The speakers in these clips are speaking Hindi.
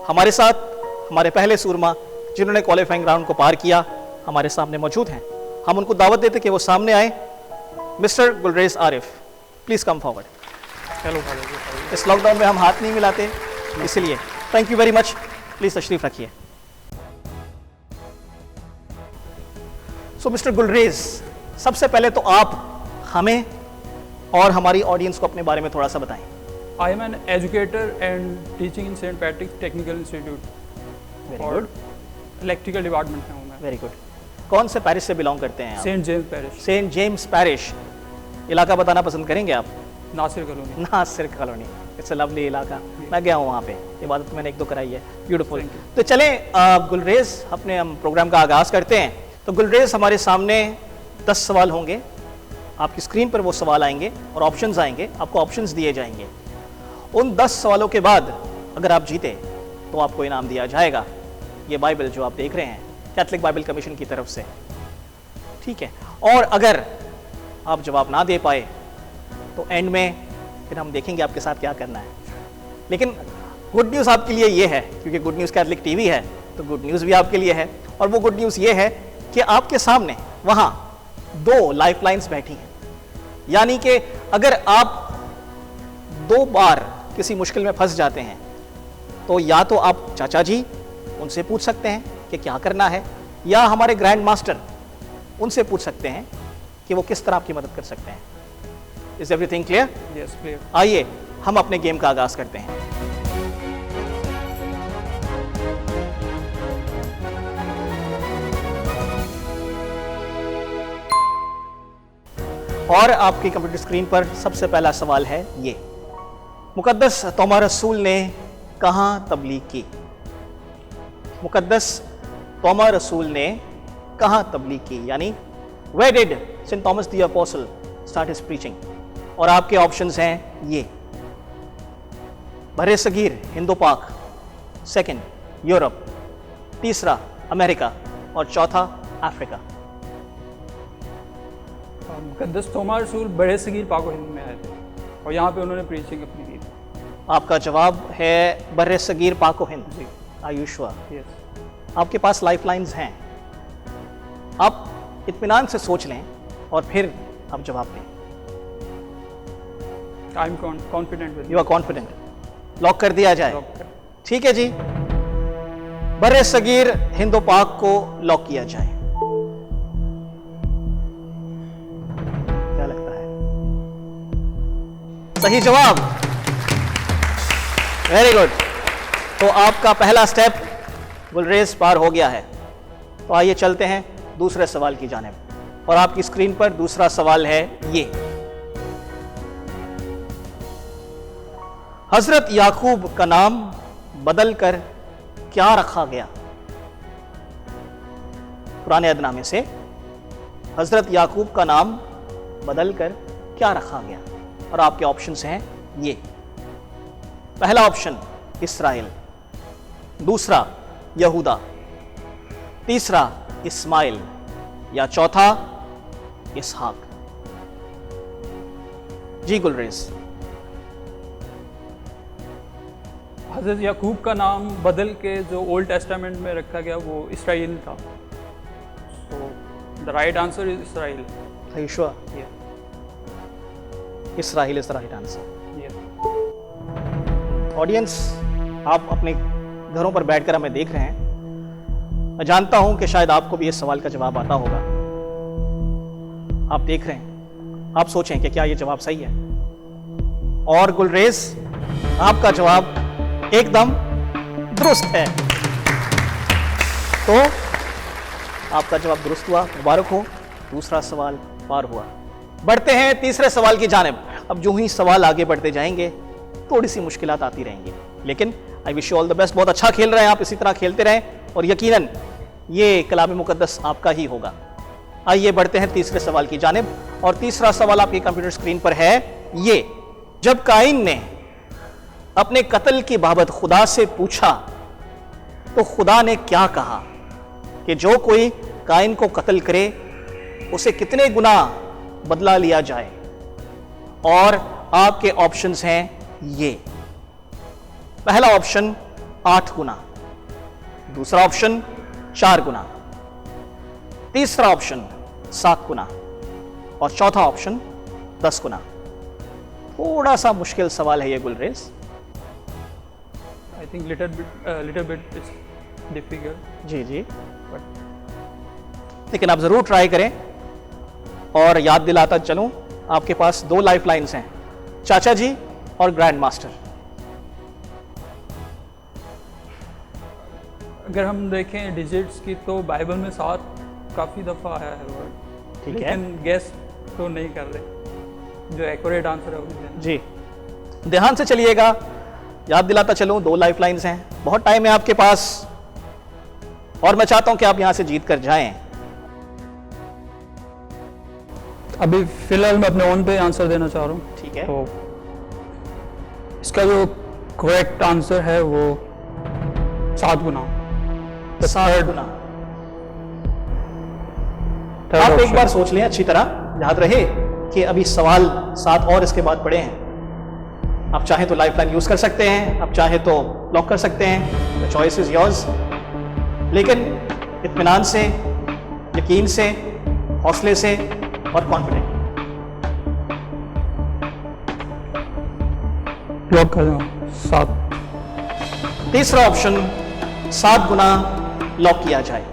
हमारे साथ हमारे पहले सूरमा जिन्होंने क्वालिफाइंग राउंड को पार किया हमारे सामने मौजूद हैं। हम उनको दावत देते कि वो सामने आए। Mister Gulrez Arif, please come forward. Hello. इस लॉकडाउन में हम हाथ नहीं मिलाते, इसलिए thank you very much. Please तशरीफ रखिए। सो मिस्टर गुलरेज, सबसे पहले तो आप हमें और हमारी ऑडियंस को अपने बारे में थोड़ा सा बताएं। I am an educator and teaching in Saint Patrick's technical institute और इलेक्ट्रिकल डिपार्टमेंट में हूँ मैं। Very good. कौन से पैरिश से बिलोंग करते हैं आप? Saint James parish. Saint James parish. इलाका बताना पसंद करेंगे आप? Nasir colony. Nasir colony, it's a lovely इलाका। मैं गया हूँ वहाँ पे, इबादत मैंने 1-2 कराई है। ब्यूटीफुल। तो चलें गुलरेज, अपने हम प्रोग्राम का आगाज़ करते हैं। तो गुलरेज, हमारे सामने 10 सवाल होंगे। आपकी स्क्रीन पर वो सवाल आएंगे और ऑप्शंस आएंगे, आपको ऑप्शंस दिए जाएंगे। उन 10 सवालों के बाद अगर आप जीते तो आपको इनाम दिया जाएगा। ये बाइबल जो आप देख रहे हैं कैथलिक बाइबल कमीशन की तरफ से, ठीक है। और अगर आप जवाब ना दे पाए तो एंड में फिर हम देखेंगे आपके साथ क्या करना है। लेकिन गुड न्यूज़ आपके लिए ये है, क्योंकि गुड न्यूज़ कैथलिक टीवी है तो गुड न्यूज़ भी आपके लिए है। और वो गुड न्यूज़ ये है कि आपके सामने वहाँ 2 लाइफलाइंस बैठी हैं। यानी कि अगर आप 2 बार किसी मुश्किल में फंस जाते हैं तो या तो आप चाचा जी उनसे पूछ सकते हैं कि क्या करना है, या हमारे ग्रैंड मास्टर उनसे पूछ सकते हैं कि वो किस तरह आपकी मदद कर सकते हैं। Is everything clear? Yes, clear. आइए हम अपने गेम का आगाज करते हैं। और आपकी कंप्यूटर स्क्रीन पर सबसे पहला सवाल है ये। मुकद्दस तोमा रसूल ने कहाँ तबलीग की? मुकद्दस तोमा रसूल ने कहाँ तबलीग की, यानी where did Saint Thomas the apostle start his preaching? और आपके ऑप्शंस हैं ये: बरे सगीर हिंदो पाक, सेकंड यूरोप, तीसरा अमेरिका और चौथा अफ्रीका। मुकद्दस तोमा रसूल बड़े सगीर पाको हिंद में आए थे और यहाँ पे उन्होंने प्रीचिंग अपनी की थी। आपका जवाब है बरे सगीर पाको हिंद। जी। आयुष्वा, यस। आपके पास लाइफलाइंस हैं, आप इत्मीनान से सोच लें और फिर आप जवाब दें। I am confident with you are confident? Lock कर दिया जाए? लॉक कर। ठीक है जी, बरे सगीर हिंदो पाक को लॉक किया जाए। क्या लगता है? सही जवाब। Very good. तो आपका पहला स्टेप गुलरेज पार हो गया है। तो आइए चलते हैं दूसरे सवाल की जानिब। और आपकी स्क्रीन पर दूसरा सवाल है ये: हजरत याकूब का नाम बदलकर क्या रखा गया? पुराने अदनामे से हजरत याकूब का नाम बदलकर क्या रखा गया? और आपके ऑप्शंस हैं ये: पहला ऑप्शन इस्राइल, दूसरा यहूदा, तीसरा इस्माइल या चौथा इसहाक। जी गुलरेज। हज़रत याकूब का नाम बदल के जो ओल्ड टेस्टामेंट में रखा गया वो इसराइल था। So the right answer is Israel. Are you sure? Israel is the right answer. Audience, आप अपने घरों पर बैठकर हमें देख रहे हैं। मैं जानता हूं कि शायद आपको भी इस सवाल का जवाब आता होगा। आप देख रहे हैं, आप सोचें कि क्या यह जवाब सही है। और गुलरेज, आपका जवाब एकदम दुरुस्त है। तो आपका जवाब दुरुस्त हुआ, मुबारक हो। दूसरा सवाल पार हुआ। बढ़ते हैं तीसरे सवाल की जानिब। अब जो ही सवाल आगे बढ़ते जाएंगे थोड़ी सी मुश्किलात आती रहेंगी, लेकिन I wish you all the best. बहुत अच्छा खेल रहे हैं आप, इसी तरह खेलते रहें और यकीनन ये कलाम मुकद्दस आपका ही होगा। आइए बढ़ते हैं तीसरे सवाल की जानिब। और तीसरा सवाल आपकी कंप्यूटर स्क्रीन पर है ये: जब काइन ने अपने कत्ल की बाबत खुदा से पूछा तो खुदा ने क्या कहा कि जो कोई काइन को कत्ल करे उसे कितने गुना बदला लिया जाए? और आपके ऑप्शंस हैं ये: पहला ऑप्शन 8 गुना, दूसरा ऑप्शन 4 गुना, तीसरा ऑप्शन 7 गुना और चौथा ऑप्शन 10 गुना। थोड़ा सा मुश्किल सवाल है ये Gulrez. I think little bit is difficult. जी जी, लेकिन आप जरूर ट्राई करें। और याद दिलाता चलूं, आपके पास 2 लाइफ लाइन्स हैं, चाचा जी और ग्रैंड मास्टर। अगर हम देखें डिजिट्स की तो बाइबल में 7 काफ़ी दफ़ा आया है वर्ड, ठीक है। लेकिन गेस तो नहीं कर रहे, जो एक्यूरेट आंसर है वो देना। जी, ध्यान से चलिएगा। याद दिलाता चलूं, 2 लाइफ लाइन्स हैं, बहुत टाइम है आपके पास और मैं चाहता हूं कि आप यहां से जीत कर जाएं। अभी फिलहाल मैं अपने ओन पे आंसर देना चाह रहा हूँ। ठीक है। तो इसका जो करेक्ट आंसर है वो 7 गुना। 7 गुना। Third आप एक option. बार सोच लें अच्छी तरह, याद रहे कि अभी सवाल 7 और इसके बाद पड़े हैं। आप चाहे तो लाइफ लाइन यूज कर सकते हैं, आप चाहे तो लॉक कर सकते हैं, द चॉइस इज योर्स। लेकिन इत्मीनान से, यकीन से, हौसले से और कॉन्फिडेंट। लॉक कर दूंगा 7। तीसरा ऑप्शन 7 गुना लॉक किया जाए।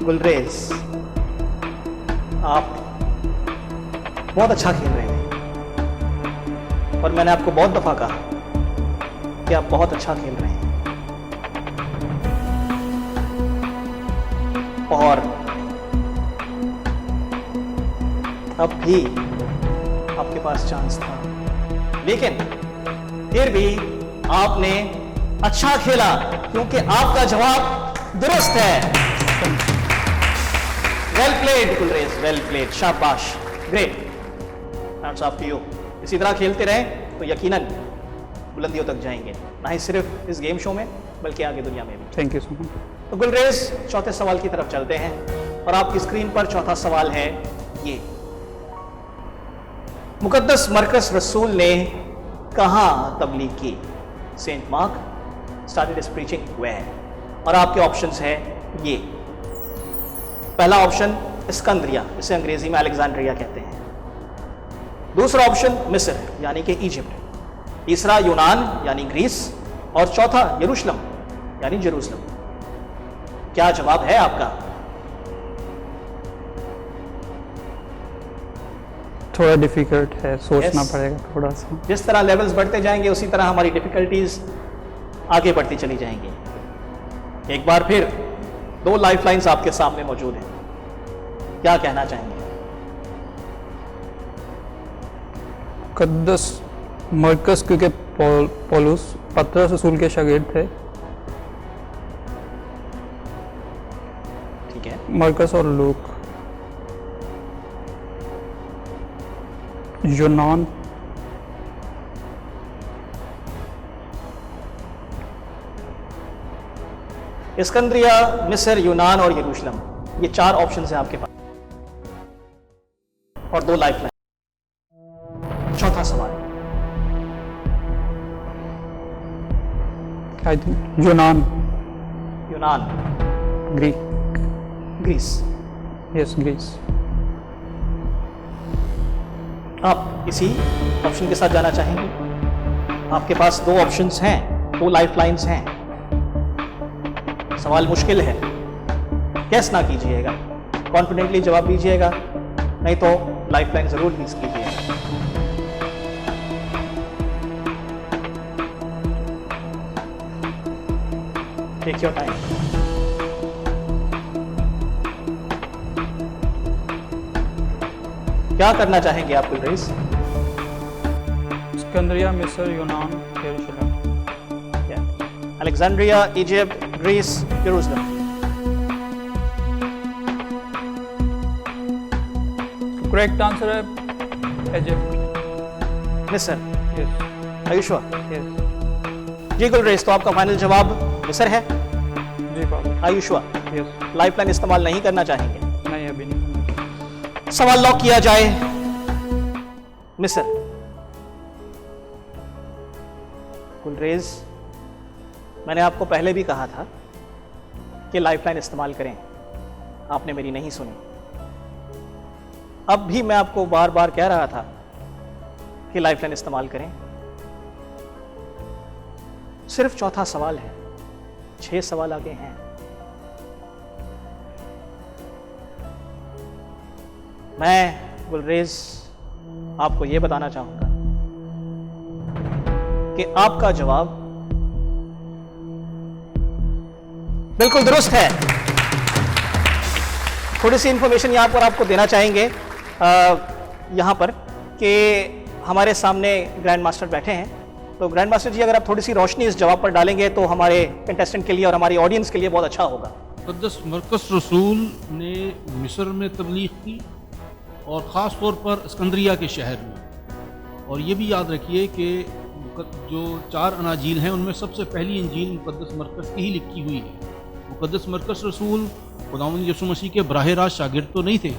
गुलरेज, आप बहुत अच्छा खेल रहे थे और मैंने आपको बहुत दफा कहा कि आप बहुत अच्छा खेल रहे हैं और अब भी आपके पास चांस था, लेकिन फिर भी आपने अच्छा खेला क्योंकि आपका जवाब दुरुस्त है। Well played Gulrez, well played, शाबाश, great, hats off to you. इसी तरह खेलते रहें तो यकीनन बुलंदियों तक जाएंगे, ना ही सिर्फ इस गेम शो में बल्कि आगे दुनिया में भी। Thank you so much. तो गुलरेज, चौथे सवाल की तरफ चलते हैं और आपकी स्क्रीन पर चौथा सवाल है ये। मुकद्दस मरकस रसूल ने कहां तबलीग की? Saint Mark started his preaching where? और आपके ऑप्शंस है ये। पहला ऑप्शन इस्कंदरिया, इसे अंग्रेजी में अलेक्जेंड्रिया कहते हैं। दूसरा ऑप्शन मिस्र यानी कि इजिप्ट। तीसरा यूनान यानी ग्रीस और चौथा यरूशलेम यानी जेरूसलम। क्या जवाब है आपका? थोड़ा डिफिकल्ट है, सोचना Yes. पड़ेगा थोड़ा सा। जिस तरह लेवल्स बढ़ते जाएंगे उसी तरह हमारी डिफिकल्टीज आगे बढ़ती चली जाएंगी। एक बार फिर 2 लाइफ लाइन्स आपके सामने मौजूद हैं, क्या कहना चाहेंगे? मुकद्दस मरकस, क्योंकि पौलुस पतरस रसूल के शागिर्द थे, ठीक है। मरकस और लूक। यूनान, इस्कंदरिया, मिस्र, यूनान और यरूशलेम, ये 4 ऑप्शन हैं आपके पास और 2 लाइफ लाइन। चौथा सवाल, आई थिंक यूनान, यूनान, ग्रीक, ग्रीस। Yes Greece. आप इसी ऑप्शन के साथ जाना चाहेंगे? आपके पास 2 ऑप्शंस हैं, 2 लाइफ लाइन्स हैं। सवाल मुश्किल है, कैस ना कीजिएगा, कॉन्फिडेंटली जवाब दीजिएगा, नहीं तो लाइफ लाइन जरूर मिस कीजिएगा। Take your time. क्या करना चाहेंगे आप गुलरेज? सिकंदरिया, मिस्र, यूनान, यरूशलेम। अलेक्जेंड्रिया, इजिप्ट, ग्रीस, यरूशलेम। करेक्ट आंसर है इजिप्ट। मिस्र। Yes are you sure? Yes ji Gulrez, तो आपका फाइनल जवाब मिस्र है? जी पापा। Are you sure? Yes. Life line इस्तेमाल नहीं करना चाहेंगे? नहीं, अभी नहीं। सवाल लॉक किया जाए। मिस्र। गुलरेज, मैंने आपको पहले भी कहा था कि लाइफलाइन इस्तेमाल करें, आपने मेरी नहीं सुनी। अब भी मैं आपको बार बार कह रहा था कि लाइफलाइन इस्तेमाल करें। सिर्फ चौथा सवाल है, 6 सवाल आगे हैं। मैं गुलरेज आपको यह बताना चाहूंगा कि आपका जवाब बिल्कुल दुरुस्त है। थोड़ी सी इंफॉर्मेशन यहां पर आपको देना चाहेंगे यहां पर कि हमारे सामने ग्रैंड मास्टर बैठे हैं। तो ग्रैंड मास्टर जी, अगर आप थोड़ी सी रोशनी इस जवाब पर डालेंगे तो हमारे कंटेस्टेंट के लिए और हमारी ऑडियंस के लिए बहुत अच्छा होगा। मुक़द्दस मरकज़ रसूल ने मिस्र में तबलीग की और ख़ास तौर पर सिकंदरिया के शहर में। और ये भी याद रखिए कि जो 4 अनाजील हैं उनमें सबसे पहली इंजील मुक़द्दस मरकज़ की ही लिखी हुई है। मुक़द्दस मरकज़ रसूल खुदावंद यीशु मसीह के बराह रास्त शागिर्द तो नहीं थे,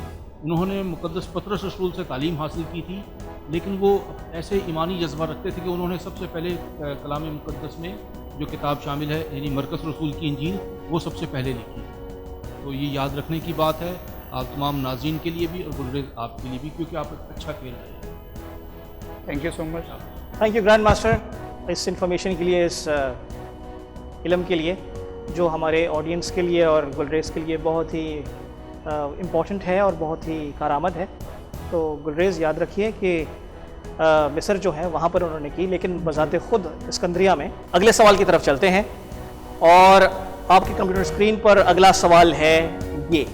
उन्होंने मुक़द्दस पतरस रसूल से तालीम हासिल की थी, लेकिन वो ऐसे ईमानी जज्बा रखते थे कि उन्होंने सबसे पहले कलाम मुक़द्दस में जो किताब शामिल है यानी मरकज़ रसूल की इंजील वो सबसे पहले लिखी। तो ये याद रखने की बात है आप तमाम नाज़रीन के लिए भी और गुलरेज आपके लिए भी, क्योंकि आप अच्छा खेल रहे हैं। Thank you so much. Thank you grand master, इस इंफॉर्मेशन के लिए, इस इल्म के लिए जो हमारे ऑडियंस के लिए और गुलरेज के लिए बहुत ही इम्पॉर्टेंट है और बहुत ही कारआमद है। तो गुलरेज याद रखिए कि मिस्र जो है वहाँ पर उन्होंने की, लेकिन बज़ाते खुद सिकंदरिया में। अगले सवाल की तरफ चलते हैं और आपकी कंप्यूटर स्क्रीन पर अगला सवाल है ये।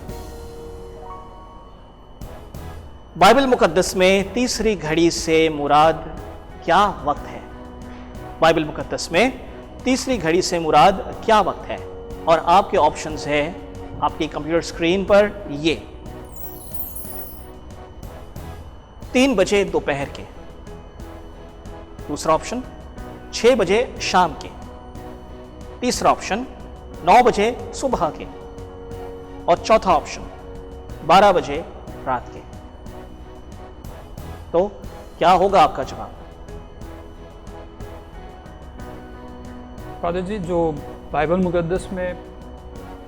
बाइबल मुकद्दस में तीसरी घड़ी से मुराद क्या वक्त है? बाइबल मुकद्दस में तीसरी घड़ी से मुराद क्या वक्त है? और आपके ऑप्शंस है आपकी कंप्यूटर स्क्रीन पर ये। 3 बजे दोपहर के, दूसरा ऑप्शन 6 बजे शाम के, तीसरा ऑप्शन 9 बजे सुबह के और चौथा ऑप्शन 12 बजे रात के। तो क्या होगा आपका जवाब? फादर जी, जो बाइबल मुकद्दस में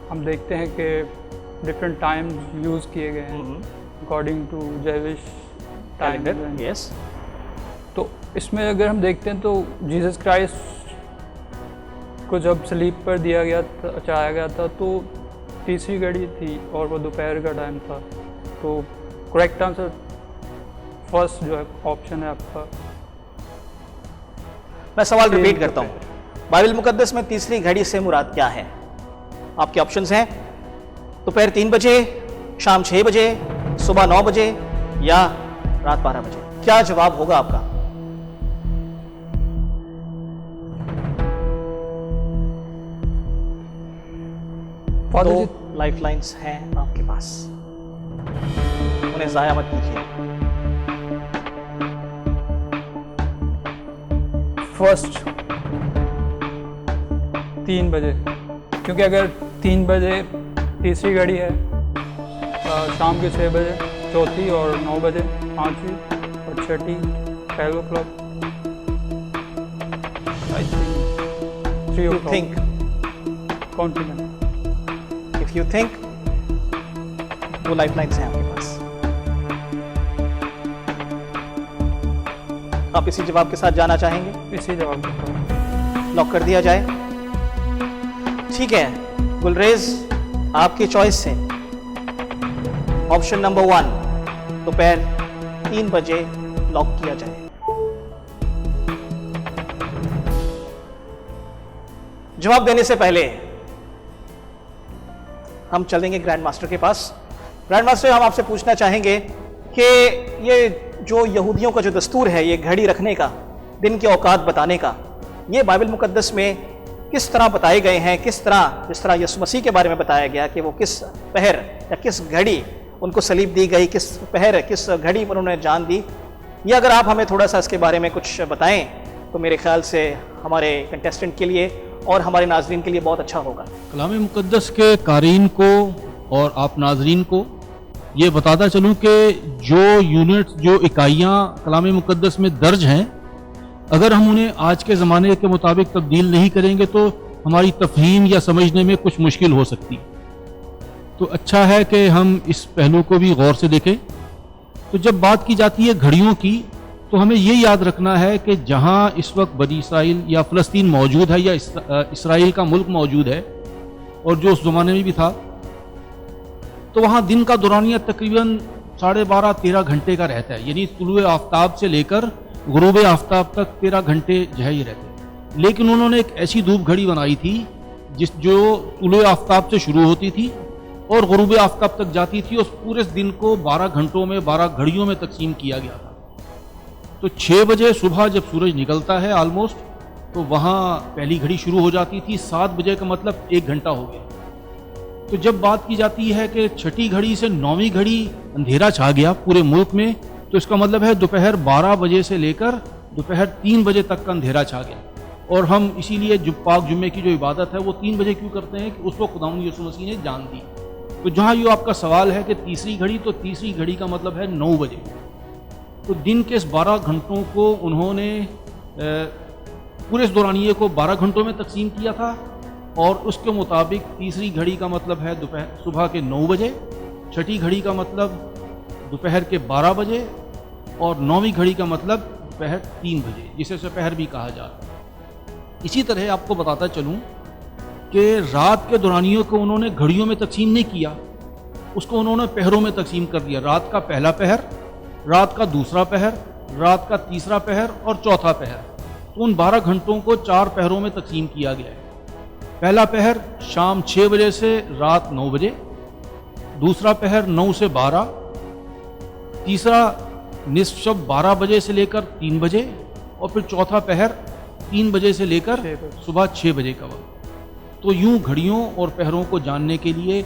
हम देखते हैं कि डिफरेंट टाइम्स यूज़ किए गए हैं according to Jewish calendar. Yes. तो इसमें अगर हम देखते हैं तो जीसस क्राइस्ट को जब सलीब पर दिया गया था, चढ़ाया गया था, तो तीसरी घड़ी थी और वो दोपहर का टाइम था। तो करेक्ट आंसर फर्स्ट जो है ऑप्शन है आपका। मैं सवाल रिपीट करता हूं, बाइबल मुकद्दस में तीसरी घड़ी से मुराद क्या है? आपके ऑप्शंस हैं दोपहर 3 बजे, शाम 6 बजे, सुबह 9 बजे या रात 12 बजे। क्या जवाब होगा आपका? दो लाइफलाइंस हैं आपके पास, उन्हें जाया मत कीजिए। फर्स्ट 3 बजे, क्योंकि अगर 3 बजे तीसरी घड़ी है, शाम के 6 बजे चौथी और 9 बजे पांचवी और छठी 12 o'clock, I think 3 o'clock. Think, confident. If you think, 2 lifelines हैं आपके पास। आप इसी जवाब के साथ जाना चाहेंगे? इसी जवाब के साथ लॉक कर दिया जाए। ठीक है गुलरेज, आपकी चॉइस से ऑप्शन नंबर 1 दोपहर 3 बजे लॉक किया जाए। जवाब देने से पहले हम चलेंगे ग्रैंड मास्टर के पास। ग्रैंड मास्टर, हम आपसे पूछना चाहेंगे कि ये जो यहूदियों का जो दस्तूर है, ये घड़ी रखने का, दिन के औकात बताने का, ये बाइबल मुकद्दस में किस तरह बताए गए हैं? किस तरह, जिस तरह यीशु मसीह के बारे में बताया गया कि वो किस पहर या किस घड़ी उनको सलीब दी गई, किस पहर, किस घड़ी पर उन्होंने जान दी, ये अगर आप हमें थोड़ा सा इसके बारे में कुछ बताएं तो मेरे ख्याल से हमारे कंटेस्टेंट के लिए और हमारे नाजरीन के लिए बहुत अच्छा होगा। कलाम मुक़द्दस के क़ारीन को और आप नाजरीन को ये बताता चलूँ कि जो यूनिट, जो इकाइयाँ कलाम मुक़द्दस में दर्ज हैं, अगर हम उन्हें आज के ज़माने के मुताबिक तब्दील नहीं करेंगे तो हमारी तफ़हीम या समझने में कुछ मुश्किल हो सकती है। तो अच्छा है कि हम इस पहलू को भी गौर से देखें। तो जब बात की जाती है घड़ियों की, तो हमें ये याद रखना है कि जहाँ इस वक्त बनी इसराइल या फ़लस्तीन मौजूद है या इसराइल का मुल्क मौजूद है, और जो उस ज़माने में भी था, तो वहाँ दिन का दौरानिया तकरीबन 12.5-13 घंटे का रहता है। यानी तुलुए आफ्ताब से लेकर गुरूब आफ्ताब तक 13 घंटे जो है ये रहते हैं। लेकिन उन्होंने एक ऐसी धूप घड़ी बनाई थी जो तुलुए आफ्ताब से शुरू होती थी और गुरूब आफ्ताब तक जाती थी। उस पूरे दिन को 12 घंटों में, 12 घड़ियों में तकसीम किया गया था। तो 6 बजे सुबह जब सूरज निकलता है ऑलमोस्ट, तो वहाँ पहली घड़ी शुरू हो जाती थी। 7 बजे का मतलब 1 घंटा हो गया। तो जब बात की जाती है कि छठी घड़ी से 9वीं घड़ी अंधेरा छा गया पूरे मुल्क में, तो इसका मतलब है दोपहर 12 बजे से लेकर दोपहर 3 बजे तक का अंधेरा छा गया। और हम इसीलिए पाक जुम्मे की जो इबादत है वो 3 बजे क्यों करते हैं कि उस वक्त खुदावंद यीशु मसीह ने जान दी। तो जहाँ ये आपका सवाल है कि तीसरी घड़ी, तो तीसरी घड़ी का मतलब है 9 बजे। तो दिन के इस 12 घंटों को उन्होंने पूरे इस दौरानिए को 12 घंटों में तकसीम किया था, और उसके मुताबिक तीसरी घड़ी का मतलब है सुबह के 9 बजे, छठी घड़ी का मतलब दोपहर के 12 बजे, और 9वीं घड़ी का मतलब दोपहर 3 बजे, जिसे सपहर भी कहा जाता है। इसी तरह आपको बताता चलूँ कि रात के दौरानियों को उन्होंने घड़ियों में तकसीम नहीं किया, उसको उन्होंने पहरों में तकसीम कर दिया। रात का पहला पहर, रात का दूसरा पहर, रात का तीसरा पहर और चौथा पहर। तो उन 12 घंटों को 4 पहरों में तकसीम किया गया है। पहला पहर शाम 6 बजे से रात 9 बजे, दूसरा पहर 9 से 12, तीसरा निस्फ शब 12 बजे से लेकर 3 बजे, और फिर चौथा पहर 3 बजे से लेकर सुबह 6 बजे का वक्त। तो यूं घड़ियों और पहरों को जानने के लिए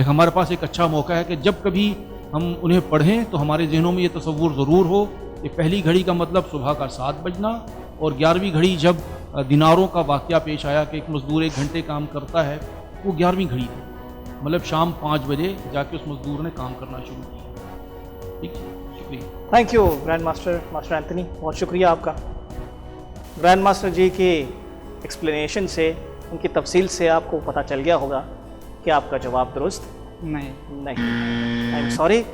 हमारे पास एक अच्छा मौका है कि जब कभी हम उन्हें पढ़ें तो हमारे जहनों में ये तसव्वुर ज़रूर हो कि पहली घड़ी का मतलब सुबह का 7 बजना, और 11वीं घड़ी जब दिनारों का वाक़या पेश आया कि एक मज़दूर 1 घंटे काम करता है, वो 11वीं घड़ी थी। मतलब शाम 5 बजे जाके उस मज़दूर ने काम करना शुरू किया। ठीक है, शुक्रिया। Thank you grand master, master Anthony, बहुत शुक्रिया आपका। ग्रैंड मास्टर जी की एक्सप्लेनेशन से, उनकी तफसील से आपको पता चल गया होगा कि आपका जवाब दुरुस्त नहीं। आई एम सॉरी,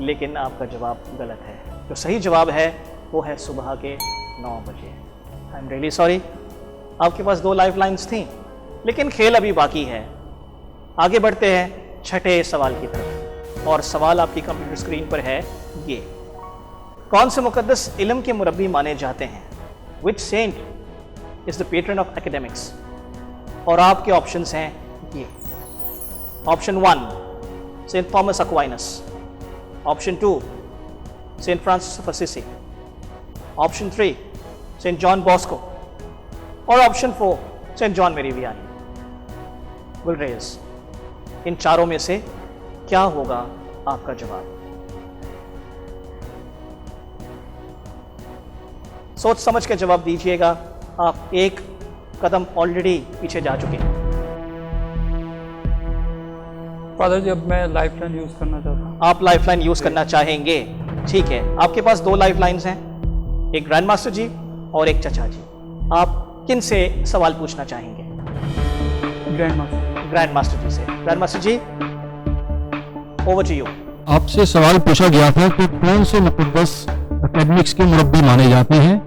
लेकिन आपका जवाब गलत है। जो सही जवाब है वो है सुबह के 9 बजे। I am really sorry. आपके पास 2 लाइफ लाइन्स थी, लेकिन खेल अभी बाकी है। आगे बढ़ते हैं छठे सवाल की तरफ, और सवाल आपकी कंप्यूटर स्क्रीन पर है ये। कौन से मुकद्दस इल्म के मुरब्बी माने जाते हैं? Which saint is the patron of academics? और आपके ऑप्शंस हैं ये। Option 1 Saint Thomas Aquinas, option 2 Saint Francis of Assisi, option 3 Saint John Bosco, और option 4 Saint John Mary Vianney. Gulrez, इन चारों में से क्या होगा आपका जवाब? सोच समझ के जवाब दीजिएगा। आप एक कदम ऑलरेडी पीछे जा चुके हैं। फादर जी, अब मैं लाइफलाइन यूज़ करना चाहता हूँ। आप लाइफलाइन यूज़ करना चाहेंगे? ठीक है, आपके पास 2 लाइफलाइंस हैं, एक ग्रैंड मास्टर जी और एक चचा जी। आप किन से सवाल पूछना चाहेंगे? ग्रैंड मास्टर जी से। Grand master ji, over to you. आपसे सवाल पूछा गया था कि कौन से मुकद्दस एकेडमिक्स के मुरब्बी माने जाते हैं,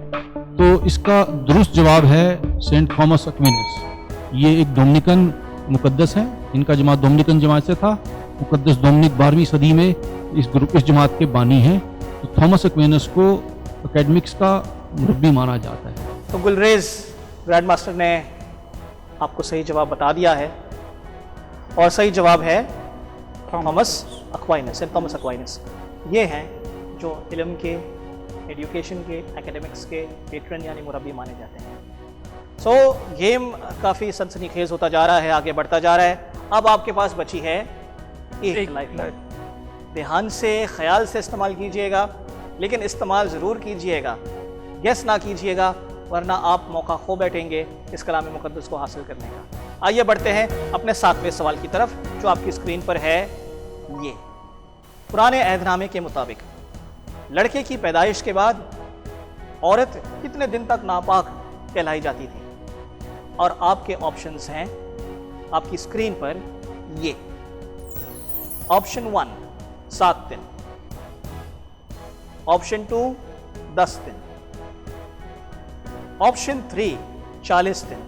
तो इसका दुरुस्त जवाब है सेंट थॉमस एक्विनस। ये एक डोमिनिकन मुकद्दस हैं, इनका जमात डोमिनिकन जमात से था। मुकद्दस डोमिनिक 12वीं सदी में इस जमात के बानी हैं। तो थॉमस एक्विनस को एकेडमिक्स का मुरब्बी माना जाता है। तो गुलरेज, ग्रैंड मास्टर ने आपको सही जवाब बता दिया है, और सही जवाब है Thomas Aquinas, Saint Thomas Aquinas. ये हैं जो इल्म के, एजुकेशन के, एकेडमिक्स के पेट्रन यानी मुरब्बी माने जाते हैं। सो गेम काफ़ी सनसनीखेज होता जा रहा है, आगे बढ़ता जा रहा है। अब आपके पास बची है एक लाइफ। ध्यान से, ख्याल से इस्तेमाल कीजिएगा, लेकिन इस्तेमाल ज़रूर कीजिएगा, गेस ना कीजिएगा, वरना आप मौका खो बैठेंगे इस कलाम मुकद्दस को हासिल करने का। आइए बढ़ते हैं अपने 7वें सवाल की तरफ, जो आपकी स्क्रीन पर है ये। पुराने अहदनामे के मुताबिक लड़के की पैदाइश के बाद औरत कितने दिन तक नापाक कहलाई जाती थी? और आपके ऑप्शंस हैं आपकी स्क्रीन पर ये। ऑप्शन 1 7 दिन, ऑप्शन 2 10 दिन, ऑप्शन 3 40 दिन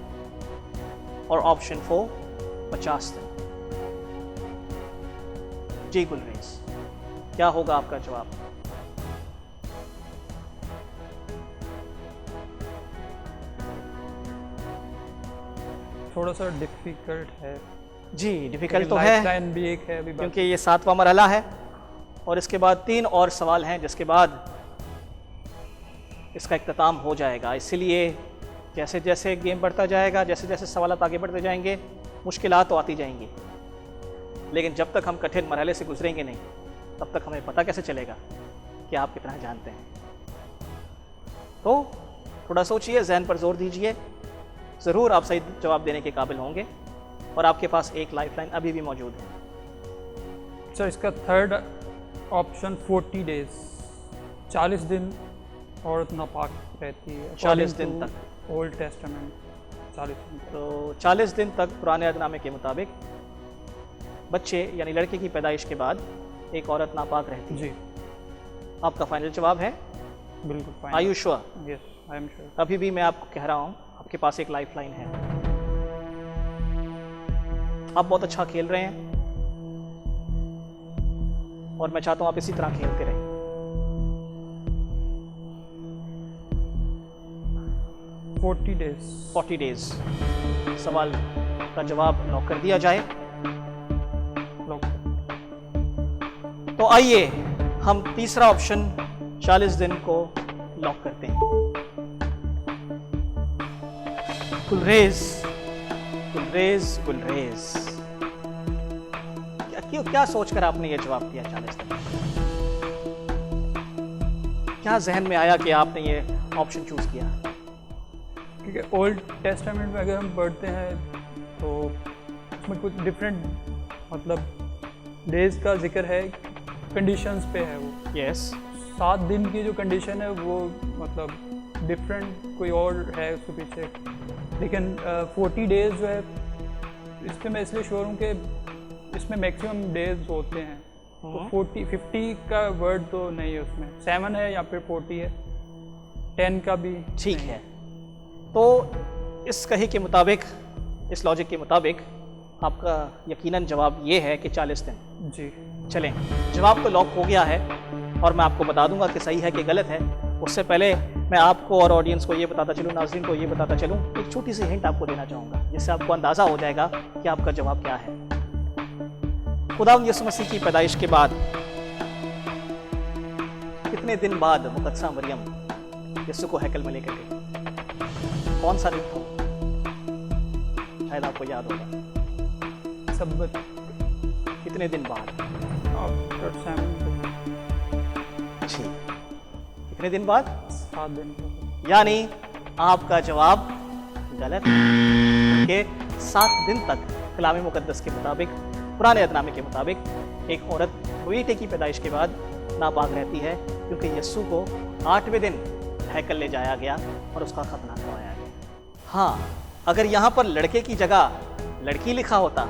और ऑप्शन 4 50 दिन। जी गुलरेज, क्या होगा आपका जवाब? थोड़ा सा डिफिकल्ट है, जी डिफिकल्ट तो है लाइफलाइन भी एक है अभी क्योंकि ये 7वां मरहला है और इसके बाद 3 और सवाल हैं जिसके बाद इसका इख्तिताम हो जाएगा। इसीलिए जैसे जैसे गेम बढ़ता जाएगा, जैसे जैसे सवालात आगे बढ़ते जाएंगे, मुश्किलात तो आती जाएंगी, लेकिन जब तक हम कठिन मरहले से गुजरेंगे नहीं तब तक हमें पता कैसे चलेगा कि आप कितना जानते हैं। तो थोड़ा सोचिए, जहन पर जोर दीजिए, ज़रूर आप सही जवाब देने के काबिल होंगे और आपके पास एक लाइफलाइन अभी भी मौजूद है। सर इसका थर्ड ऑप्शन 40 डेज, 40 दिन औरत नापाक रहती है 40 दिन तक ओल्ड टेस्टामेंट, 40 दिन तक। तो 40 दिन तक पुराने अहदनामे के मुताबिक बच्चे यानी लड़के की पैदाइश के बाद एक औरत नापाक रहती है। जी आपका फाइनल जवाब है? बिल्कुल fine. Are you sure? Yes I am sure. अभी भी मैं आपको कह रहा हूँ आपके पास एक लाइफलाइन है। आप बहुत अच्छा खेल रहे हैं और मैं चाहता हूं आप इसी तरह खेलते रहें। 40 डेज सवाल का जवाब लॉक कर दिया जाए। तो आइए हम तीसरा ऑप्शन 40 दिन को लॉक करते हैं। गुलरेज, गुलरेज, गुलरेज, क्या सोचकर आपने ये जवाब दिया 40 दिन? क्या जहन में आया कि आपने ये ऑप्शन चूज किया? क्योंकि ओल्ड टेस्टामेंट में अगर हम पढ़ते हैं तो उसमें कुछ डिफरेंट मतलब डेज का जिक्र है, कंडीशंस पे है वो। यस 7 दिन की जो कंडीशन है वो मतलब डिफरेंट कोई और है उसके पीछे, लेकिन 40 डेज जो है इस पर मैं इसलिए श्योर हूँ कि इसमें मैक्सिमम डेज होते हैं। तो 50 का वर्ड तो नहीं है उसमें, 7 है या फिर 40 है, 10 का भी ठीक है। तो इस कही के मुताबिक, इस लॉजिक के मुताबिक आपका यकीनन जवाब ये है कि 40 दिन। जी चलें, जवाब तो लॉक हो गया है और मैं आपको बता दूंगा कि सही है कि गलत है। उससे पहले मैं आपको और ऑडियंस को ये बताता चलूँ, नाज़रीन को ये बताता चलूँ, एक छोटी सी हिंट आपको देना चाहूँगा जिससे आपको अंदाज़ा हो जाएगा कि आपका जवाब क्या है। खुदावंद यीशु मसीह की पैदाइश के बाद कितने दिन बाद मुकद्दसा मरियम यीशु को हैकल में लेकर गई? कौन सा दिन था? शायद आपको याद होगा। सब्बत कितने दिन बाद? आफ्टर 7 ठीक, कितने दिन बाद? 7 दिन। यानी आपका जवाब गलत है कि 7 दिन तक कलाम मुकद्दस के मुताबिक, पुराने अहदनामे के मुताबिक एक औरत बेटे की पैदाइश के बाद नापाक रहती है, क्योंकि यीशु को 8वें दिन हैकल ले जाया गया और उसका खतना करवाया गया। हाँ, अगर यहाँ पर लड़के की जगह लड़की लिखा होता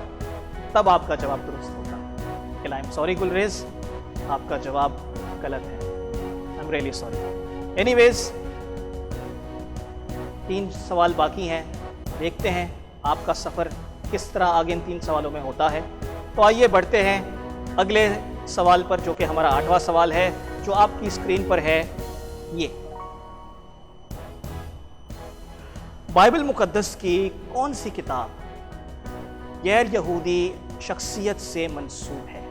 तब आपका जवाब दुरुस्त होता। आई एम सॉरी गुलरेज, आपका जवाब गलत है। I am really sorry. Anyways 3 सवाल बाकी हैं, देखते हैं आपका सफ़र किस तरह आगे इन 3 सवालों में होता है। तो आइए बढ़ते हैं अगले सवाल पर, जो कि हमारा 8वां सवाल है, जो आपकी स्क्रीन पर है। ये बाइबल मुकद्दस की कौन सी किताब गैर यहूदी शख्सियत से मंसूब है?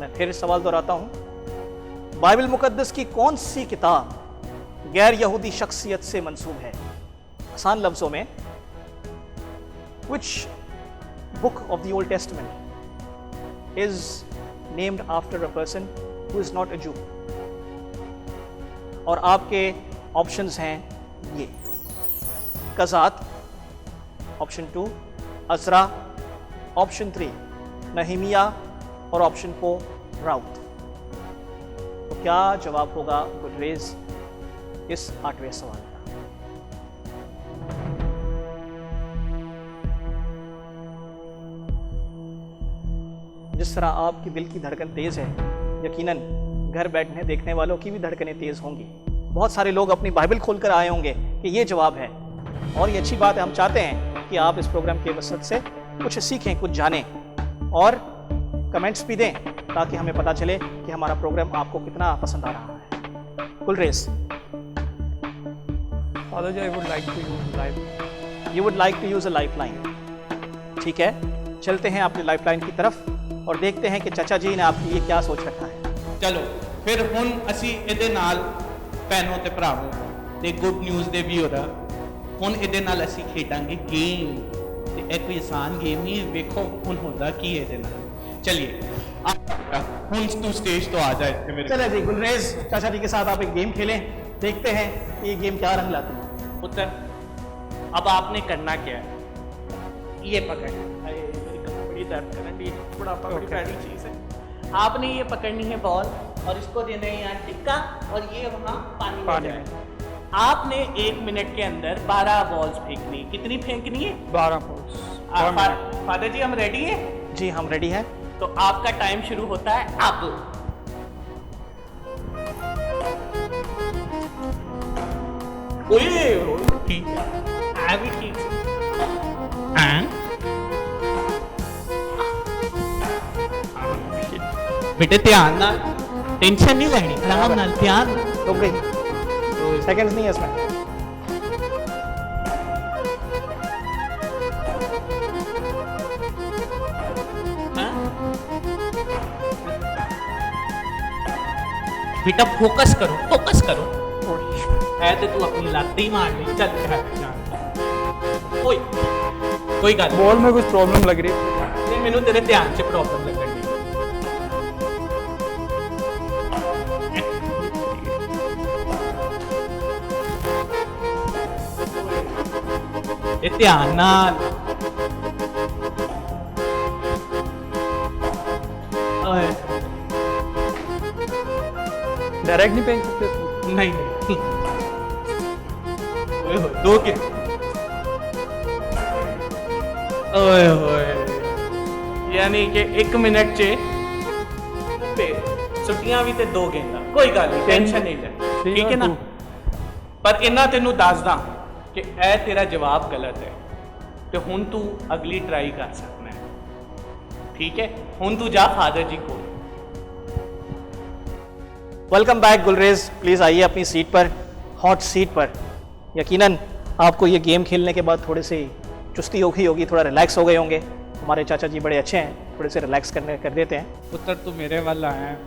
मैं फिर सवाल दोहराता हूं, बाइबल मुकद्दस की कौन सी किताब गैर यहूदी शख्सियत से मंसूब है? आसान लफ्जों में, which book of the Old Testament is named after a person who is not a Jew? और आपके ऑप्शंस हैं ये: कज़ात, ऑप्शन 2 अज़रा, ऑप्शन 3 नहमिया और ऑप्शन 4 राउत। क्या जवाब होगा गुलरेज इस 8वें सवाल का? जिस तरह आपकी दिल की धड़कन तेज है, यकीनन घर बैठने देखने वालों की भी धड़कनें तेज होंगी। बहुत सारे लोग अपनी बाइबल खोलकर आए होंगे कि ये जवाब है, और ये अच्छी बात है। हम चाहते हैं कि आप इस प्रोग्राम के वसत से कुछ सीखें, कुछ जानें और कमेंट्स भी दें, ताकि हमें पता चले कि हमारा प्रोग्राम आपको कितना पसंद आ रहा है। Gulrez, father ji, I would like to use life. You would like to use a lifeline. ठीक है, चलते हैं आपकी लाइफलाइन की तरफ और देखते हैं कि चाचा जी ने आपके लिए क्या सोच रखा है। चलो फिर हुण असी इहदे नाल भैनों ते भरावों ते गुड न्यूज़ दे भी हो रहा हुण इहदे नाल असी खेडांगे गेम ते इह कोई आसान गेम नहीं है। वेखो हुण होंदा की इहदे नाल। चलिए हुण तू स्टेज तो आ जाए इत्थे मेरे। चले जी गुलरेज, चाचा जी के साथ आप एक गेम खेलें, देखते हैं कि ये गेम क्या रंग लाती है। पुत्र अब आपने करना क्या है, ये पकड़। अरे मेरी कमर बड़ी दर्द कर रही है, बड़ा बड़ी प्यारी चीज़ है। आपने ये पकड़नी है बॉल और इसको देना है यहाँ टिक्का और ये वहाँ पानी में जाए। आपने 1 मिनट के अंदर 12 बॉल्स फेंकनी। कितनी फेंकनी है? 12 बॉल्स। फादर जी हम रेडी है? जी हम रेडी हैं। तो आपका टाइम शुरू होता है अब। ओए ठीक है, भी ठीक है। बेटे ध्यान ना, टेंशन नहीं लेनी, आराम नाल ध्यान। रुक गई, सेकंड्स नहीं है इसमें। बेटा फोकस करो, फोकस करो। है तो तू अपनी लात ही मार ली। चल ओए कोई गल बॉल में कुछ प्रॉब्लम लग रही है। नहीं, मैनू तेरे ध्यान से प्रॉब्लम लगन दी। ध्यान नाल। डायरेक्ट नहीं फेंक सकते? नहीं दो के ओए होए, यानी कि 1 मिनट चे छुट्टियां भी ते 2 गेंदा। कोई गल नहीं, टेंशन नहीं ले, ठीक है ना। पर इन्ना तेनू दसदा कि ए तेरा जवाब गलत है, तो हुण तू अगली ट्राई कर सकना है। ठीक है, हुण तू जा फादर जी को। वेलकम बैक गुलरेज, प्लीज़ आइए अपनी सीट पर, हॉट सीट पर। यकीनन आपको ये गेम खेलने के बाद थोड़ी सी चुस्ती होगी, थोड़ा रिलैक्स हो गए होंगे। हमारे चाचा जी बड़े अच्छे हैं, थोड़े से रिलैक्स कर देते हैं। पुत्र तू मेरे वाल आया है,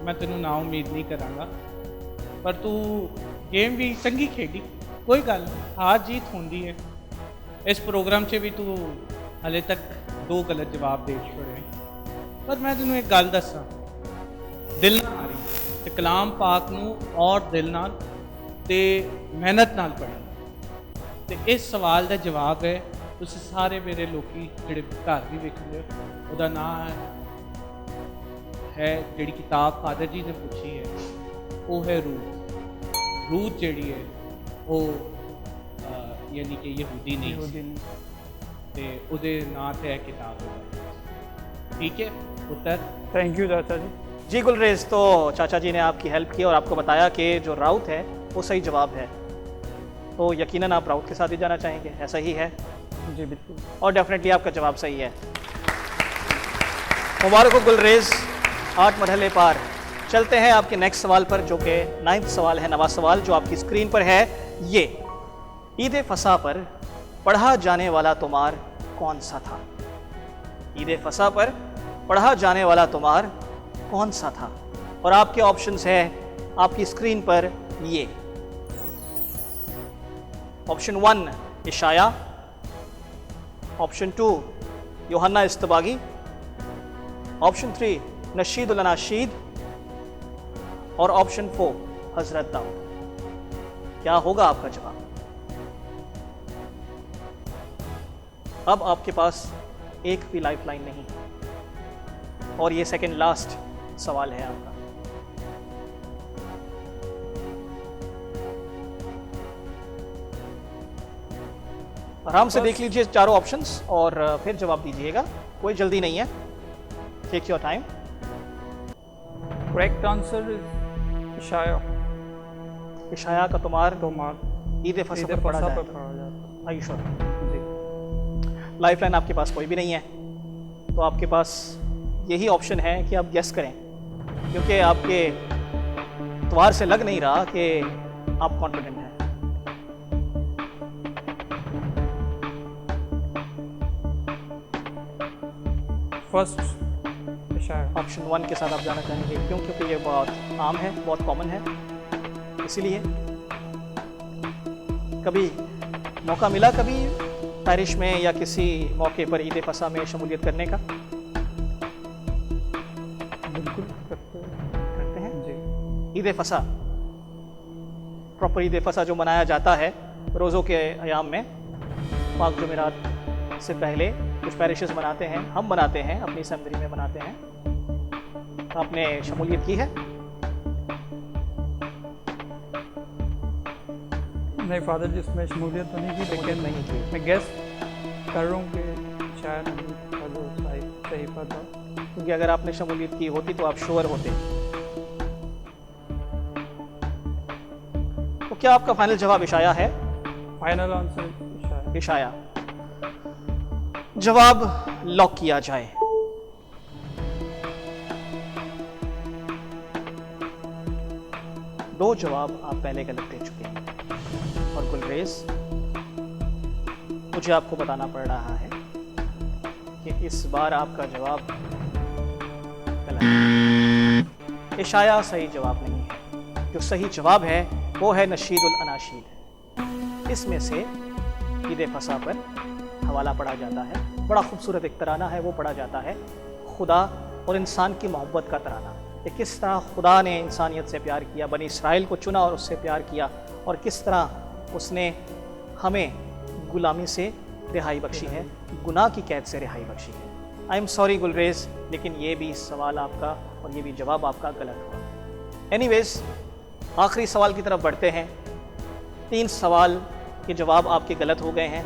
मैं तेनू ना उम्मीद नहीं करांगा, पर तू गेम भी चंगी खेडी। कोई गल हार जीत होंदी है। इस प्रोग्राम से भी तू हले तक 2 गलत जवाब दे छोड़े, पर मैं तेनू एक गल दसा, दिल ना हारी ते कलाम पाक नू और दिल नाल ते मेहनत नाल पढ़ना। ते इस सवाल का जवाब है, तुसीं सारे मेरे लोकी जिहड़े घर भी वेखदे हो, उहदा नाम है जिहड़ी किताब फादर जी ने पूछी है, वो है रूथ जिहड़ी है वो यानी कि यहूदी नहीं ते उहदे नाम ते किताब है। ठीक है पुत्र, थैंक यू चाचा जी। जी गुलरेज, तो चाचा जी ने आपकी हेल्प की और आपको बताया कि जो राउत है वो सही जवाब है, तो यकीनन आप राउत के साथ ही जाना चाहेंगे, ऐसा ही है? जी बिल्कुल। और डेफिनेटली आपका जवाब सही है। मुबारक हो गुलरेज, 8 मरहले पार। चलते हैं आपके नेक्स्ट सवाल पर, जो कि 9th सवाल है, नवा सवाल जो आपकी स्क्रीन पर है। ये ईद फसा पर पढ़ा जाने वाला तुमार कौन सा था? ईद फसा पर पढ़ा जाने वाला तुमार कौन सा था? और आपके ऑप्शंस है आपकी स्क्रीन पर ये। ऑप्शन 1 इशाया, ऑप्शन 2 यूहन्ना इस्तबागी, ऑप्शन 3 नशीद उल अनाशीद और ऑप्शन 4 हजरत दाऊद। क्या होगा आपका जवाब? अब आपके पास एक भी लाइफलाइन नहीं है और ये सेकंड लास्ट सवाल है आपका। आराम से देख लीजिए चारों ऑप्शंस और फिर जवाब दीजिएगा, कोई जल्दी नहीं है, take your time. Correct answer is Isaiah. Isaiah का तुम्हार तोमार ईद फसा ईद पर पढ़ा फसा जाए पर पढ़ा जाता आर यू श्योर? है। जी लाइफलाइन आपके पास कोई भी नहीं है, तो आपके पास यही ऑप्शन है कि आप गेस करें, क्योंकि आपके त्वार से लग नहीं रहा कि आप कॉन्फिडेंट हैं। फर्स्ट इशाया। ऑप्शन 1 के साथ आप जाना चाहेंगे, क्यों? क्योंकि ये बहुत आम है, बहुत कॉमन है, इसीलिए। कभी मौका मिला कभी पैरिश में या किसी मौके पर ईद फसा में शमूलियत करने का? बिल्कुल करते हैं जी। ईद फसा, प्रॉपर ईद फसा जो मनाया जाता है रोज़ों के अयाम में, पाक जुमेरात से पहले कुछ पैरिशेस मनाते हैं, हम मनाते हैं, अपनी असेंबली में मनाते हैं। आपने शमूलियत की है? नहीं फादर जी, इसमें शमूलियत तो नहीं की, लेकिन नहीं की। मैं गेस कर रहा हूँ कि शायद जो सही पता। क्योंकि अगर आपने शमूलियत की होती तो आप श्योर होते। तो क्या आपका फाइनल जवाब इशाया है? Final answer इशाया। इशाया जवाब लॉक किया जाए। दो जवाब आप पहले गलत दे चुके हैं और गुलरेज, मुझे आपको बताना पड़ रहा है कि इस बार आपका जवाब गलत है। इशाया सही जवाब नहीं है। जो सही जवाब है वो है नशीदुल अनाशीद। इसमें से ईद फसा पर हवाला पढ़ा जाता है, बड़ा खूबसूरत एक तराना है, वो पढ़ा जाता है, खुदा और इंसान की मोहब्बत का तराना, कि किस तरह खुदा ने इंसानियत से प्यार किया, बनी इसराइल को चुना और उससे प्यार किया, और किस तरह उसने हमें गुलामी से रिहाई बख्शी है, गुनाह की कैद से रिहाई बख्शी है। आई एम सॉरी गुलरेज, लेकिन ये भी सवाल आपका और ये भी जवाब आपका गलत हुआ। एनीवेज, आखिरी सवाल की तरफ बढ़ते हैं। 3 सवाल के जवाब आपके गलत हो गए हैं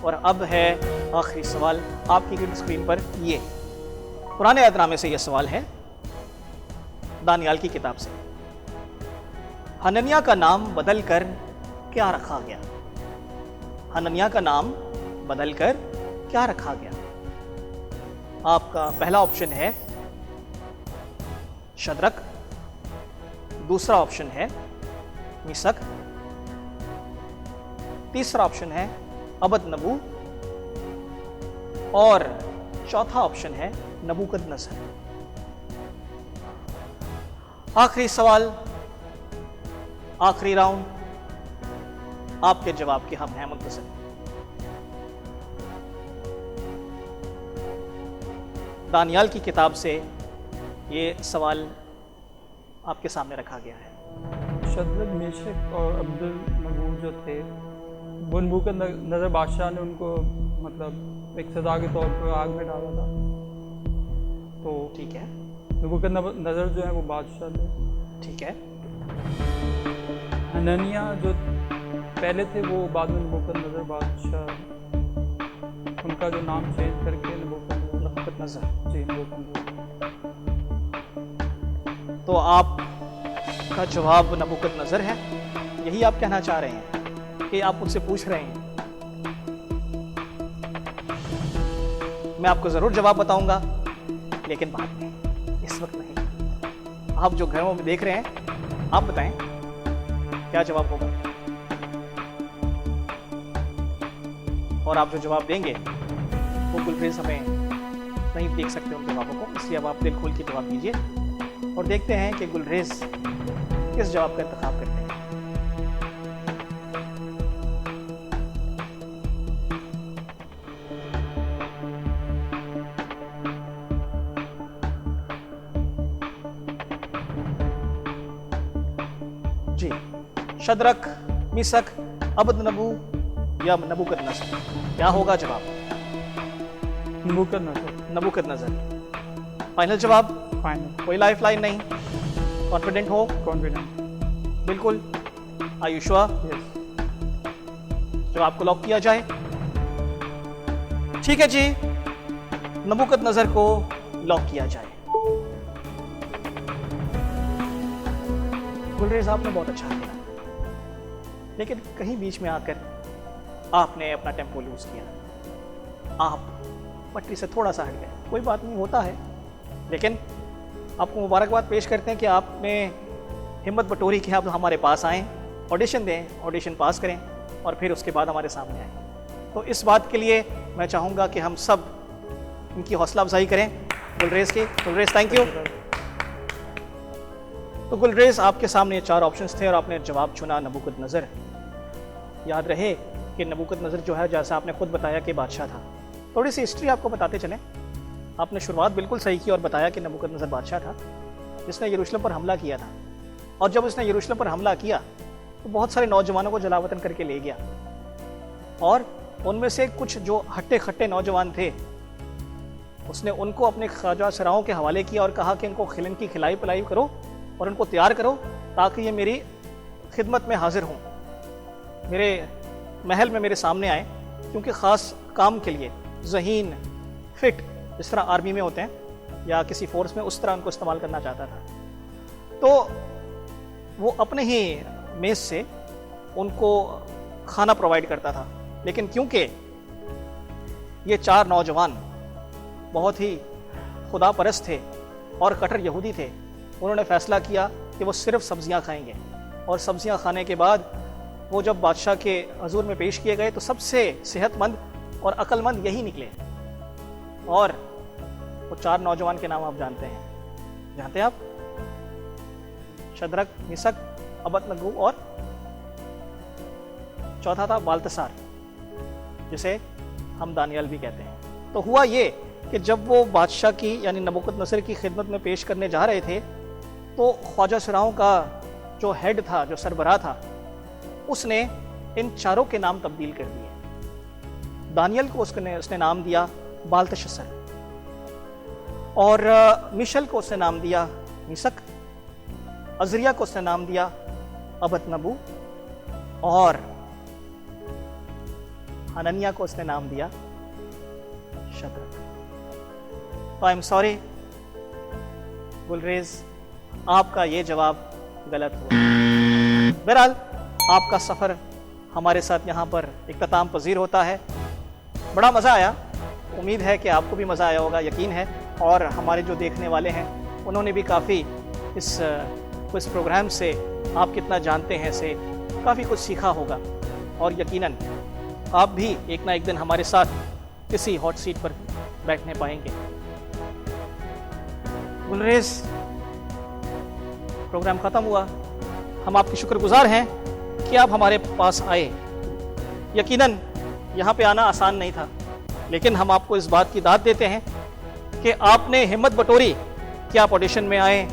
और अब है आखिरी सवाल आपकी स्क्रीन पर। ये पुराने अहदनामे से ये सवाल है, दानियाल की किताब से। हनन्याह का नाम बदलकर क्या रखा गया? हनन्याह का नाम बदलकर क्या रखा गया? आपका पहला ऑप्शन है शद्रक, दूसरा ऑप्शन है मिशक, तीसरा ऑप्शन है अबदनबू और चौथा ऑप्शन है नबूकदनज़र। आखिरी सवाल, आखिरी राउंड, आपके जवाब के हम हैं मुंतज़िर। दानियाल की किताब से ये सवाल आपके सामने रखा गया है। शद्रक, मेशक और अब्दुल नबूर जो थे, नबूकदनज़र बादशाह ने उनको मतलब एक सज़ा के तौर पर आग में डाला था। तो ठीक है, नबूकदनज़र जो है वो बादशाह थे। ठीक है। हनन्याह जो पहले थे वो बाद में नबूकदनज़र बादशाह, उनका जो नाम चेंज करके नबूकदनज़र। जी नबूकदनज़र। तो आपका जवाब नबूकदनज़र है, यही आप कहना चाह रहे हैं कि आप मुझसे पूछ रहे हैं? मैं आपको ज़रूर जवाब बताऊंगा, लेकिन बाद में, इस वक्त नहीं। आप जो घरों में देख रहे हैं, आप बताएं क्या जवाब होगा, और आप जो जवाब देंगे वो गुलरेज हमें नहीं देख सकते उन जवाबों को, इसलिए अब आप दिल खोल के जवाब दीजिए और देखते हैं कि गुलरेज किस जवाब का इंतखाब करते हैं। जी, शद्रक, मिशक, अबदनबू या नबूकदनज़र, क्या होगा जवाब? नबूकदनज़र। नबूकदनज़र फाइनल जवाब? फाइनल। कोई लाइफ लाइन नहीं? कॉन्फिडेंट हो? कॉन्फिडेंट। बिल्कुल। Are you sure? यस। जवाब को लॉक किया जाए? ठीक है जी, नबूकदनजर को लॉक किया जाए। गुलरेज आपने बहुत अच्छा किया, लेकिन कहीं बीच में आकर आपने अपना टेम्पो लूज किया, आप पटरी से थोड़ा सा हट गए। कोई बात नहीं, होता है, लेकिन आपको मुबारकबाद पेश करते हैं कि आपने हिम्मत बटोरी कि आप हमारे पास आएँ, ऑडिशन दें, ऑडिशन पास करें और फिर उसके बाद हमारे सामने आएँ। तो इस बात के लिए मैं चाहूँगा कि हम सब इनकी हौसला अफजाई करें गुलरेज की। Gulrez thank you. तो गुलरेज आपके सामने 4 ऑप्शंस थे और आपने जवाब चुना नबूकदनजर। याद रहे कि नबूकदनजर जो है, जैसा आपने खुद बताया कि बादशाह था। थोड़ी सी हिस्ट्री आपको बताते चलें। आपने शुरुआत बिल्कुल सही की और बताया कि नबूकदनजर बादशाह था जिसने यरूशलेम पर हमला किया था, और जब उसने यरूशलेम पर हमला किया तो बहुत सारे नौजवानों को जलावतन करके ले गया, और उनमें से कुछ जो हट्टे खट्टे नौजवान थे उसने उनको अपने ख्वाजा सराओं के हवाले किया और कहा कि इनको इनकी खिलाई पिलाई करो और इनको तैयार करो ताकि ये मेरी खिदमत में हाजिर हों, मेरे महल में मेरे सामने आए, क्योंकि ख़ास काम के लिए ज़हीन फिट, जिस तरह आर्मी में होते हैं या किसी फोर्स में, उस तरह उनको इस्तेमाल करना चाहता था। तो वो अपने ही मेज़ से उनको खाना प्रोवाइड करता था, लेकिन क्योंकि ये 4 नौजवान बहुत ही खुदा परस्त थे और कट्टर यहूदी थे, उन्होंने फैसला किया कि वो सिर्फ सब्जियां खाएंगे, और सब्जियां खाने के बाद वो जब बादशाह के हजूर में पेश किए गए तो सबसे सेहतमंद और अक्लमंद यही निकले। और वो 4 नौजवान के नाम आप जानते हैं आप? शद्रक, मिशक, अबदनगो और चौथा था बाल्तसार, जिसे हम दानियल भी कहते हैं। तो हुआ ये कि जब वो बादशाह की यानी नबूकदनजर की खिदमत में पेश करने जा रहे थे तो ख्वाजा सराओं का जो हेड था, जो सरबराह था, उसने इन 4 के नाम तब्दील कर दिए। दानियल को उसने नाम दिया बाल्तशस्सर, और मिशल को उसने नाम दिया मिशक, अजरिया को उसने नाम दिया अबदनबू, और हनन्या को उसने नाम दिया शद्रक। तो आई एम सॉरी गुलरेज, आपका ये जवाब गलत हुआ। बहरहाल आपका सफ़र हमारे साथ यहाँ पर इख्तिताम पजीर होता है। बड़ा मज़ा आया, उम्मीद है कि आपको भी मज़ा आया होगा, यकीन है, और हमारे जो देखने वाले हैं उन्होंने भी काफ़ी इस प्रोग्राम से आप कितना जानते हैं से काफ़ी कुछ सीखा होगा, और यकीनन आप भी एक ना एक दिन हमारे साथ इसी हॉट सीट पर बैठने पाएंगे। गुलरेज, प्रोग्राम ख़त्म हुआ, हम आपके शुक्रगुजार हैं कि आप हमारे पास आए। यकीनन यहाँ पे आना आसान नहीं था, लेकिन हम आपको इस बात की दाद देते हैं कि आपने हिम्मत बटोरी कि आप ऑडिशन में आए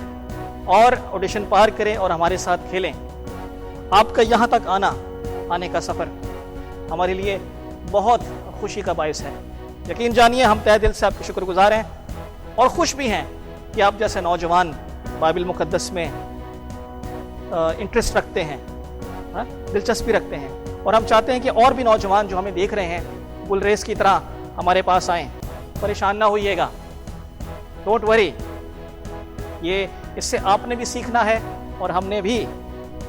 और ऑडिशन पार करें और हमारे साथ खेलें। आपका यहाँ तक आने का सफ़र हमारे लिए बहुत खुशी का बायस है। यकीन जानिए, हम तहे दिल से आपके शुक्रगुजार हैं और खुश भी हैं कि आप जैसे नौजवान बाइबिल मुक़द्दस में इंटरेस्ट रखते हैं, दिलचस्पी रखते हैं, और हम चाहते हैं कि और भी नौजवान जो हमें देख रहे हैं गुलरेज की तरह हमारे पास आएँ। परेशान ना होइएगा, डोंट वरी, ये इससे आपने भी सीखना है और हमने भी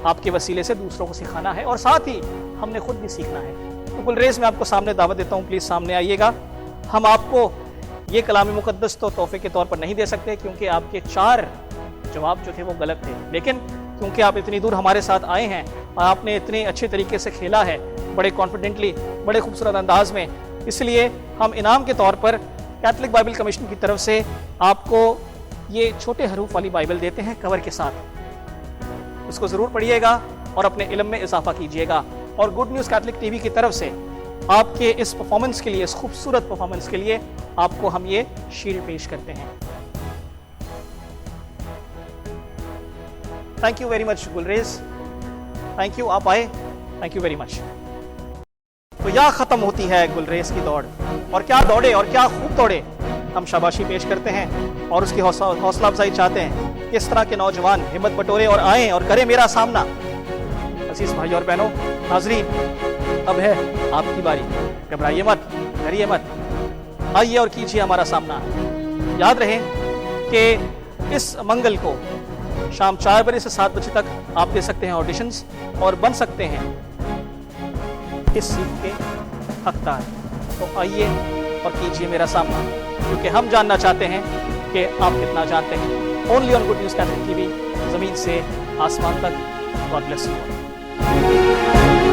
आपके वसीले से दूसरों को सिखाना है, और साथ ही हमने खुद भी सीखना है। तो गुलरेज, मैं आपको सामने दावत देता हूँ, प्लीज़ सामने आइएगा। हम आपको ये कलाम मुक़द्दस तो तोहफे के तौर पर नहीं दे सकते, क्योंकि आपके 4 जवाब जो थे वो गलत थे, लेकिन क्योंकि आप इतनी दूर हमारे साथ आए हैं और आपने इतने अच्छे तरीके से खेला है, बड़े कॉन्फिडेंटली, बड़े खूबसूरत अंदाज में, इसलिए हम इनाम के तौर पर कैथलिक बाइबल कमीशन की तरफ से आपको ये छोटे हरूफ वाली बाइबल देते हैं कवर के साथ। इसको ज़रूर पढ़िएगा और अपने इल्म में इजाफा कीजिएगा। और गुड न्यूज़ कैथलिक टीवी की तरफ से आपके इस परफॉर्मेंस के लिए, इस खूबसूरत परफॉर्मेंस के लिए आपको हम ये शील्ड पेश करते हैं। Thank you very much Gulrez, thank you, आप आए, थैंक यू वेरी मच। तो यहाँ ख़त्म होती है गुलरेज की दौड़, और क्या दौड़े और क्या खूब दौड़े। हम शाबाशी पेश करते हैं और उसकी हौसला अफजाई चाहते हैं कि इस तरह के नौजवान हिम्मत बटोरे और आएँ और करें मेरा सामना। अजीज भाई और बहनों, नाजरीन, अब है आपकी बारी। घबराइए मत, डरिए मत, आइए और कीजिए हमारा सामना। याद रहे कि इस मंगल को शाम 4 बजे से 7 बजे तक आप दे सकते हैं ऑडिशंस और बन सकते हैं इस सीट के हकदार। तो आइए और कीजिए मेरा सामना, क्योंकि हम जानना चाहते हैं कि आप कितना जानते हैं। Only on good news Catholic TV, ज़मीन से आसमान तक। God bless you.